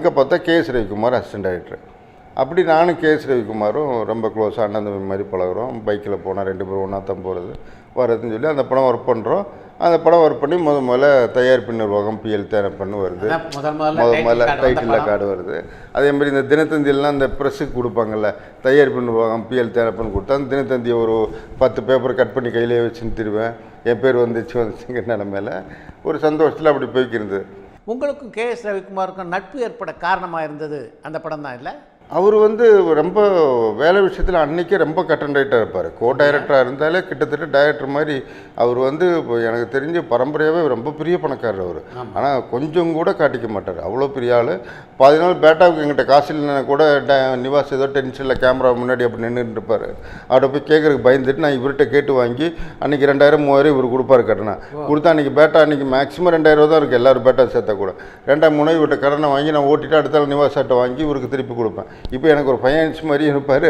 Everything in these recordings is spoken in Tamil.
அங்கே பார்த்தா கேஎஸ் ரவிக்குமார் அசிஸ்டன்ட் டைரக்டர். அப்படி நானும் கேஎஸ் ரவிக்குமாரும் ரொம்ப க்ளோஸாக அண்ணன் தம்பி மாதிரி பழகுறோம். பைக்கில் போனால் 2 பேரும் ஒன்றா தான் போகிறது வர்றதுன்னு சொல்லி அந்த படம் ஒர்க் பண்ணுறோம். அந்த படம் ஒர்க் பண்ணி முதல்ல தயாரிப்பு நிர்வாகம் பிஎல் தேனப்பன்னு வருது. முதல்ல டைட்டில் கார்டு வருது. அதேமாதிரி இந்த தினத்தந்தியெல்லாம் இந்த ப்ரெஸ்ஸுக்கு கொடுப்பாங்கல்ல, தயாரிப்பு நிர்வாகம் பிஎல் தேனப்பன்னு கொடுத்தா அந்த தினத்தந்தியை ஒரு 10 பேப்பர் கட் பண்ணி கையிலே வச்சுன்னு திருவேன். என் பேர் வந்துச்சுங்கிற நிலமையில ஒரு சந்தோஷத்தில் அப்படி போய்க்கிருந்தது. உங்களுக்கும் கேஎஸ் ரவிக்குமாருக்கும் நட்பு ஏற்பட காரணமாக இருந்தது அந்த படம் தான் இல்லை? அவர் ரொம்ப வேலை விஷயத்தில் அன்றைக்கே ரொம்ப கட்டன் ரைட்டாக இருப்பார். கோ டைரக்டராக இருந்தாலே கிட்டத்தட்ட டைரக்டர் மாதிரி. அவர் இப்போ எனக்கு தெரிஞ்ச பரம்பரையாகவே ரொம்ப பெரிய பணக்காரர் அவர். ஆனால் கொஞ்சம் கூட காட்டிக்க மாட்டார், அவ்வளோ பெரிய ஆள். 10 நாள் பேட்டாவுக்கு எங்கிட்ட காசு இல்லைன்னா கூட நிவாஸ் ஏதோ டென்ஷனில் கேமரா முன்னாடி அப்படி நின்றுட்டு இருப்பார். அவர்கிட்ட போய் கேட்குறதுக்கு பயந்துட்டு நான் இவர்கிட்ட கேட்டு வாங்கி அன்றைக்கி 2000 3000 இவர் கொடுப்பாரு கட்டணா கொடுத்தா. அன்றைக்கி பேட்டா அன்றைக்கி மேக்ஸிமம் 2000 தான் இருக்குது எல்லோரும் பேட்டா சேர்த்தா கூட. 2-3 இவர்கிட்ட கடனை வாங்கி நான் ஓட்டிட்டு அடுத்த நிவாஸ் ஆட்டை வாங்கி இவருக்கு திருப்பி கொடுப்பேன். இப்போ எனக்கு ஒரு ஃபைனான்ஸ் மாதிரி இருப்பார்.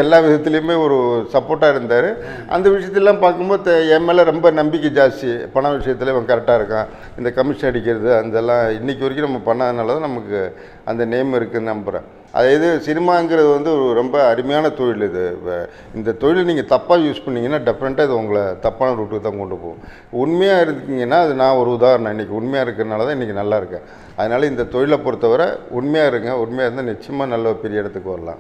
எல்லா விதத்துலேயுமே ஒரு சப்போர்ட்டாக இருந்தார். அந்த விஷயத்தெல்லாம் பார்க்கும்போது என் மேலே ரொம்ப நம்பிக்கை ஜாஸ்தி. பண விஷயத்தில் இவன் கரெக்டாக இருக்கான். இந்த கமிஷன் அடிக்கிறது அதெல்லாம் இன்றைக்கி வரைக்கும் நம்ம பண்ணாதனால தான் நமக்கு அந்த நேம் இருக்குதுன்னு நம்புகிறேன். அது சினிமாங்கிறது ஒரு ரொம்ப அருமையான தொழில். இந்த தொழில் நீங்கள் தப்பாக யூஸ் பண்ணிங்கன்னா டெஃபினட்டாக இது உங்களை தப்பான ரூட்டுக்கு தான் கொண்டு போகும். உண்மையாக இருக்கீங்கன்னா அது நான் ஒரு உதாரணம். இன்றைக்கி உண்மையாக இருக்கிறனால தான் இன்றைக்கி நல்லா இருக்கேன். அதனால் இந்த தொழிலை பொறுத்தவரை உண்மையாக இருங்க. உண்மையாக இருந்தால் நிச்சயமாக நல்ல பெரிய இடத்துக்கு வரலாம்.